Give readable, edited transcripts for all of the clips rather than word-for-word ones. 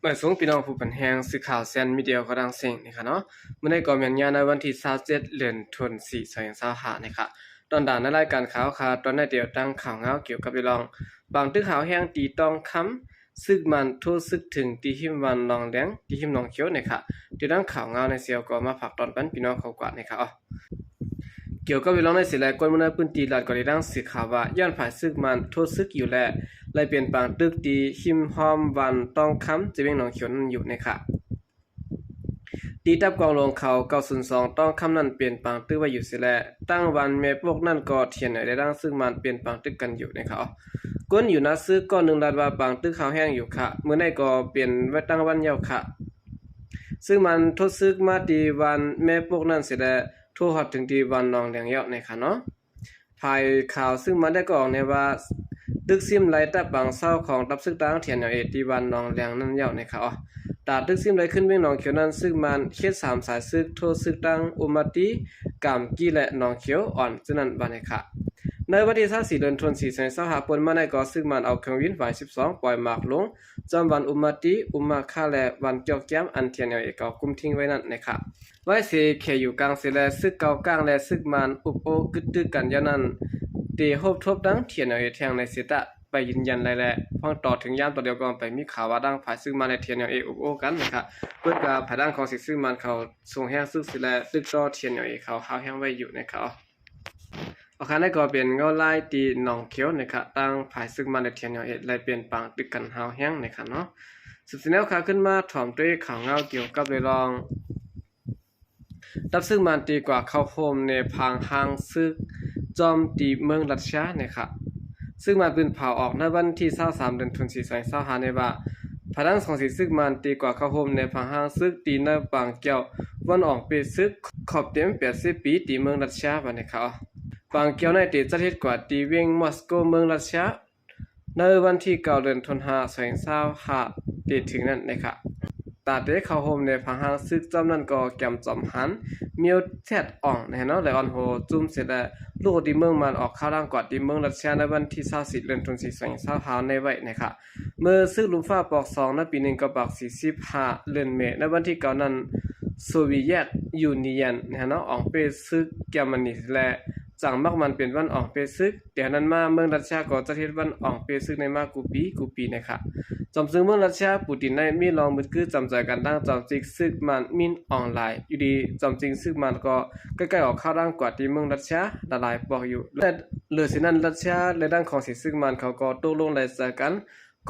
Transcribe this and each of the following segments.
มาส่งพี่น้องผู้เป็นแหงสื่อข่าวแซนมีเดียก็ดังเสียงนะคะเนาะเมื่อในก่อนมีงานในวันที่27เดือนธันวาคม2025นะคะตอนด่านในรายการข่าวค่ะตอนในเดียวตั้งข่าวเงาเกี่ยวกับพี่น้องบางตึกข่าวแห้งตีต้องค้ำซึกมันโทษซึกถึงตีหิมวันนองแดงตีหิมนองเขียวนะคะที่ตั้งข่าวเงาในเสียวก็มาฝากตอนเป็นพี่น้องเขากว่านะคะอ๋อเกี่ยวกับพี่น้องในสิแลกวนมื้อพื้นที่ลาดก็ได้ดังสื่อข่าวว่าย้อนฝ่ายซึกมันโทษซึกอยู่แล้วเลยเปลี่ยนปางตึกตีหิมหอมวันต้องค้ำจะเป็นหนองเขียวนั้นอยู่นะคะตีตับกองลงเขา902ต้องค้ำนั้นเปลี่ยนปางตึกไว้อยู่สิแลตั้งวันแม่พวกนั้นก็เทียนได้ดังซึ่งมันเปลี่ยนปางตึกกันอยู่นะคะอ๋อก้นอยู่นะซึกก้อนนึงลาดว่าปางตึกขาวแห้งอยู่ค่ะมื้อในก็เปลี่ยนไว้ตั้งวันยาวค่ะซึ่งมันโทษซึกมาตีวันแม่พวกนั้นสิแลทั่วฮอดถึงที่วันนองแดงเยาะในค่ะเนาะภายข่าวซึ่งมันได้ก็ออกในว่าตึกซิมไหลตะปังเศร้าของตับซึกตั้งเถียนอย่างที่วันนองแดงนั้นเยาะในค่ะอ๋อตาตึกซิมไหลขึ้นเวียงนองเขียวนั้นซึ่งมันเขต3สายซึกโทซึกตั้งอุมาติกามกี้และนองเขียวอ่อนซึ่งนั้นบัดในค่ะในวันที่24เดือนธันวาคม2025ปนมาในก็ซึ่งมันเอาเครื่องวินฝ่าย12ปล่อยหมากลงจอมวันอุมาติอุมาค่าและวันเกี่ยวแก้มอันเทียนอย่างเก่ากุมทิ้งไว้นั่นนะคะไว้เสเคอยู่กลางเสแลซึกเก่ากลางและซึกมันอุปโอกึดตึกกันยานั้นตีโฮบทบดังเทียนอย่างแทงในเสตะไปยืนยันไรแหละฟังต่อถึงยามต่อเดียวก่อนไปมีข่าวว่าดังฝ่ายซึ่งมาในเทียนอย่างอุปโอกันนะคะเพื่อการภายดังของสิซึ่งมันเขาส่งแห้งซึกเสแลตึกต่อเทียนอย่างเขาหาแห้งไว้อยู่นะคะอาคารได้ก็เป็นเงาลายตีหนองเขียวนะคะตั้งภายซึ่งมาในเทียนอย่างเลยเปลี่ยนปางตึกกันหาแห้งนะคะเนาะสุดท้ายแล้วค่ะขึ้นมาถ่อมด้วยข่าวเงาเกี่ยวกับเรื่องตับซึ่งมันตีกว่าเข้าโฮมในพังห้างซึกจอมตีเมืองรัสเซียนะครับซึ่งมันเป็นเผาออกในวันที่23เดือนธันวาคม2025ในว่าพลังของสิซึกมันตีกว่าเข้าโฮมในพังห้างซึกตีในบางเกี่ยววันออกเปซึกขอบเต็ม80ปีตีเมืองรัสเซียบัดนี้ครับบางเกี่ยวในตีจะเฮ็ดกว่าตีเวียงมอสโกเมืองรัสเซียในวันที่9เดือนธันวาคม2025ตีถึงนั้นนะครับตาเตเข้าโฮมในพังห้างซึกจอมนั้นก็แก่มจอมหันเมียวแทดอ่องนะเนาะและออนโหจุ่มเสร็จแล้วลูกที่เมืองมันออกข้าวร่างกว่าที่เมืองรัสเซียในวันที่24เดือนธันวาคม2025ในไว้นะครับเมื่อซึกลุมฟ้าปอก2ในปี1ก็ปอก45เดือนเมษในวันที่9นั้นโซเวียตยูเนียนนะเนาะออกไปซึกเยอรมนีและจังมักมันเป็นวันออกเปซึกแต่นั้นมาเมืองรัสเซียก็จะเฮ็ดวันออกเปซึกในมากูปีนะครับจอมซึ่งเมืองรัสเซียปูตินได้มีลองมืดคือจำใจกันตั้งจอมจิกซึกมันมินออนไลน์อยู่ดีจอมจริงซึกมันก็ใกล้ๆออกเข้าร่างกว่าที่เมืองรัสเซียละลายปอกอยู่แต่เหลือสินั้นรัสเซียและด้านของสิซึกมันเขาก็ตกลงได้จากกัน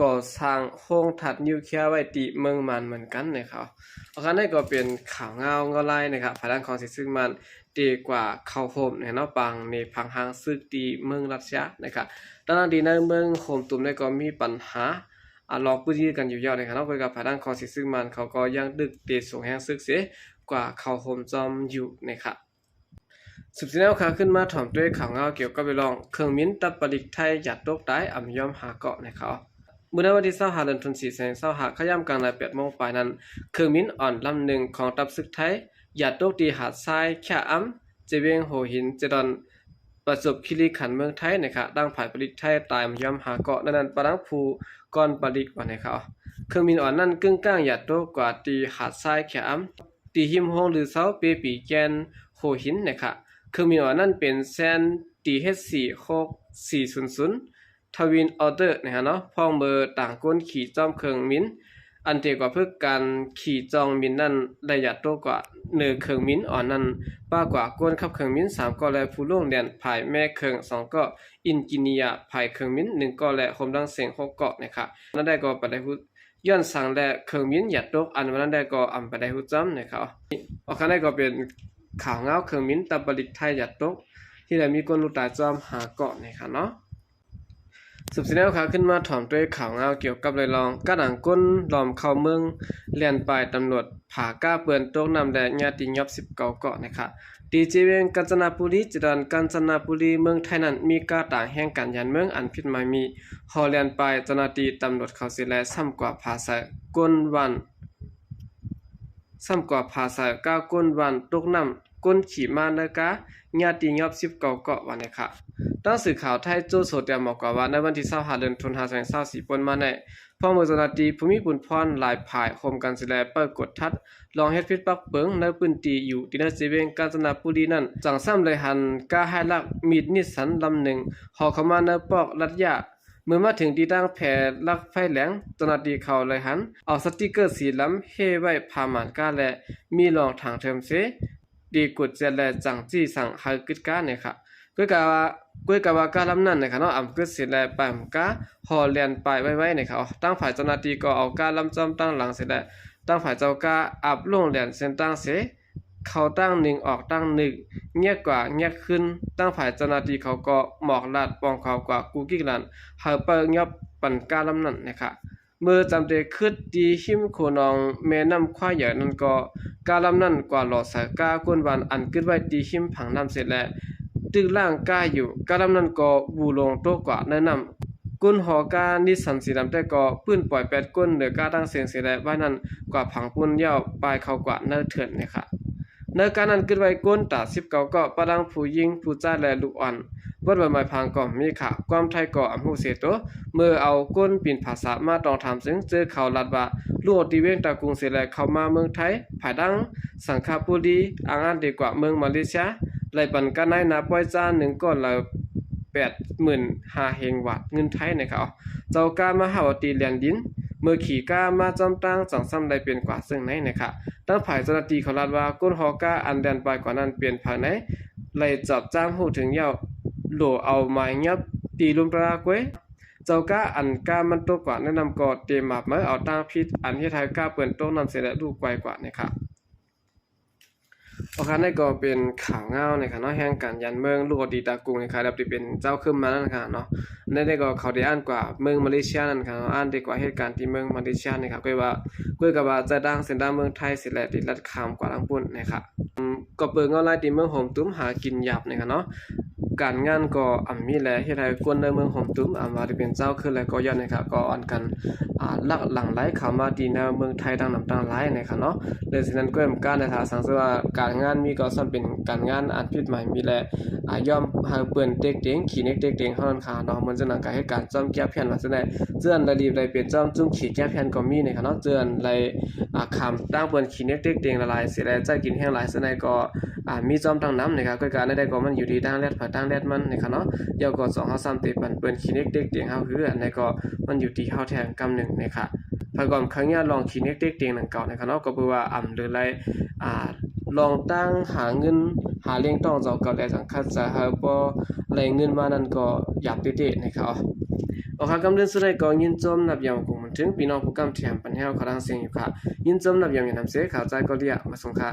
ก่อสร้างโรงถัดนิวเคลียร์ไว้ที่เมืองมันเหมือนกันนะครับอาคารนี้ก็เป็นข่าวเงาลายนะครับภายด้านของสิซึกมันดีกว่าเข้าโฮมในนอกปังในพังหางซึกที่เมืองรัสเซียนะครับตอนนี้ในเมืองโฮมตุ่มได้ก็มีปัญหาลอกพื้นที่กันอยู่ยาวเลยครับเนาะเพื่อกับภายด้านของสิซึ่งมันเขาก็ยังดึกเตะส่งแห้งซึกเสียกว่าเขาโฮมจอมอยู่นะครับสุดท้ายแล้วค่ะขึ้นมาถ่อมด้วยข่าวเงาเกี่ยวกับเรื่องเครื่องมิ้นตับปลิกไทยหยัดตกตายอ่ำยอมหาเกาะนะครับเมื่อวันที่25เดือนธันวาคม2025ขย่ำกลางใน8 โมงปลายนั้นเครื่องมิ้นอ่อนลำหนึ่งของตับซึกไทยหยัดตกที่หาดทรายแค่อ้ำเจเวงโหหินเจดอนประจวบคีรีขันธ์เมืองไทยนะครับดังผายปลิกไทยตายย่อมหาเกาะนั้นปะนังภูก่อนปลิกวันนะครับเครื่องบินอ่อนนั้นกึ่งกลางหยัดโตกว่าตีหาดทรายแขมตีหิมโฮงหรือเสาเปปีแกนโหหินนะครับเครื่องบินอ่อนนั้นเป็นแซนตีเฮด46400ทวินออเดอร์นะครับเนาะพร้อมเบอร์ต่างก้นขี่จอมเครื่องบินอันเดียวกับเพื่อการขี่จองมินนั้นได้หยัดโตกว่าเนื้อเครื่องมินอ่อนนั้นป้ากว่าก้นขับเครื่องมิน3ก็และผู้ล่วงเรียนภายแม่เครื่อง2ก็อินกินียาภายเครื่องมิน1ก็และโฮมดังเสียง6ก็นะครับนั่นได้ก็ปะได้ฮู้ย้อนสั่งและเครื่องมินหยัดตกอันนั้นได้ก็อำปะได้ฮู้จำนะครับออกคันได้ก็เป็นข่าวเงาเครื่องมินตะบลิกไทยหยัดตกที่ได้มีคนรู้ตายจอมหาเกาะนะครับเนาะสุดท้ายแล้วค่ะขึ้นมาถ่อมด้วยข่าวเงาเกี่ยวกับเลยลองกระดังก้นล้อมเข้าเมืองเลียนปลายตำรวจผาก้าเปือนตกน้ำแดงญาติยอบ19เกาะนะครับดีเจเวงกาญจนบุรีจดันกาญจนบุรีเมืองไทยนั้นมีกาต่างแห่งกันยันเมืองอันผิดหมายมีฮอเลียนปลายเจ้าหน้าที่ตำรวจเขาสิแลซ้ำกว่าภาษาก้นวันซ้ำกว่าภาษาก้าก้นวันตกน้ำก้นขี่มาเนกะญาติยอบ19เกาะวันนี้ค่ะ ตั้งสื่อข่าวไทยโจโซเตียบอกว่าในวันที่25เดือนธันวาคม2024ป่นมาในพ่อมือเจ้าหน้าที่ภูมิบุญพรหลายฝ่ายโคมกันสิแลเปิดกดทัดลองเฮ็ดฟิดปักเปิงในพื้นที่อยู่ที่นเซเวงกาญจนบุรีนั้นจังซ้ำเลยหันกาให้ลักมีดนิสสันลำหนึ่งหอเข้ามาในปอกลัดยาเมื่อมาถึงที่ตั้งแผ่ลักไฟแหลงเจ้าหน้าที่เขาเลยหันเอาสติกเกอร์สีล้ำเฮไว้พาหมานกาและมีรองทางเทอมเสดีกดเจแลจังจี้สั่งหากึดกาเนี่ยค่ะก้วยกาวาการลำนั้นนะครับเนาะอำกึดสิแลปามกาฮอลแลนด์ไปไว้นะครับตั้งฝ่ายเจ้าหน้าที่ก็เอาการลำจอมตั้งหลังเสร็จแล้วตั้งฝ่ายเจ้ากาอับลงแหลนเส้นตั้งเสเขาตั้งหนึ่งออกตั้งหนึ่งเงียบกว่าเงียบขึ้นตั้งฝ่ายเจ้าหน้าที่เขาก็หมอกลาดปองเขากว่ากูกิกลันเฮาเปิงยับปันการลำนั้นนะครับเมื่อจำเดขึ้นดีหิมโคนองแม่น้ำควายใหญ่นั้นก็การลำนั้นกว่าหลอดสายกากวนวันอันกึดไว้ดีหิมผังน้ำเสร็จแล้วตึกล่างกาอยู่กาลำนั้นก็บูลงโตกว่าแนะนำกุนหอกานิสันสีดำแต่ก็ปื้นปล่อย8ก้นเหลือกาตั้งเสียงเสียแลว่านั้นกว่าผังปุ่นยาวปลายเข้ากว่าเนื้อเถื่อนนะคะในการนั้นขึ้นไว้ก้นตา19ก็ประดังผู้ยิงผู้จ้าและลูกอ่อนวัดใบไม้พังก็มีค่ะความไทยก็อำหูเสโตเมื่อเอาก้นปิ่นภาษามาต้องถามซึ่งเจอเขาลัดว่าลูกตีเวงตะกรุงเสแลเข้ามาเมืองไทยภายดังสังคปุรีอ่างานดีกว่าเมืองมาเลเซียไล่ปันกันในนาป้อยจ้า1ก้อนละ85,000เฮงบาทเงินไทยนะครับเจ้ากามหาวตีเลียนดินเมื่อขี่ก้ามาจอมตั้งจังซ้ำได้เป็นกว่าซึ่งไหนนะครับตั้งฝ่ายเจ้าหน้าที่เขาลาดว่าก้นฮอก้าอันแดนไปกว่านั้นเปลี่ยนภายในไล่จับจ้างหูถึงยาวโหลเอาไม้ยับตีลุมปรากวยเจ้าก้าอันก้ามันโตกว่าแนะนำก็เตรียมมาเมื่อเอาตั้งพิษอันที่ไทยก้าเปิ่นโตนำเสด็จลูกไกวกว่านะครับโอเคนั่นก็เป็นข่าวเงาในค่ะเนาะแห่งการยันเมืองลูกดีตากรุงนะครับแบบที่เป็นเจ้าขึ้นมานั่นค่ะเนาะนั่นก็เขาได้อ่านกว่าเมืองมาเลเซียนั่นค่ะอ่านดีกว่าเหตุการณ์ที่เมืองมาเลเซียนะครับก็ว่าจะดังเส้นทางเมืองไทยสิแลติลัดคำกว่าทั้งปุ่นนะครับก็เปิดออนไลน์ที่เมืองโฮมตุ้มหากินหยับนะครับเนาะการงานก็มีแลเฮ็ดให้คนในเมืองโฮมตุ้มว่าที่เป็นเจ้าขึ้นแล้วก็ย้อนนะครับก็อ่อนกันลักหลังไหลเข้ามาที่ในเมืองไทยดังนำต่างหลายนะครับเนาะเลยฉะนั้นก็มีการในทางสังเกตว่าการงานมีก็ซ้ำเป็นการงานอันผิดหมายมีแลยอมหาเปิ้นเต็กเต็งขี้เน็กเต็กเต็งเฮานั้นค่ะเนาะมันจะนำการให้การจ้อมแก้แผ่นว่าซั่นได้เจือนระดีได้เป็นจ้อมจุ้มขี้แก้แผ่นก็มีนะครับเนาะเจือนไหลคำตั้งเปิ้นขี้เน็กเต็กเต็งละลายสิได้ใจกินแห้งหลายซั่นได้ก็มีจอมตั้งน้ำนะครับก็การได้ก็มันอยู่ที่ตั้งแรดผัดตั้งแรดมันนะครับเนาะเดี๋ยวก็2เฮาซ้ำเตปันเปิ้นขี้เน็กเต็กเต็งเฮาคืออันใดก็มันอยู่ที่เฮาแทนกำ1นะครับพก่อนครั้งนี้ลองขี้เน็กเต็กเต็งนั่นเก่านะครับเนาะก็คือว่าหรือไรลองตั้งหาเงินหาเลี้ยงต้องเจ้าก็ได้สังคัดจะหาบ่แรงเงินมานั่นก็หยับเตะๆนะครับโอเคกำเดินสุดท้ายก็ยินจมนับยามคงมันถึงพี่น้องผู้กำเทียมปัญหาเขาดังเสียงอยู่ค่ะยินจมนับยามอย่างนำเสข่าวใจก็เรียกมาส่งค่ะ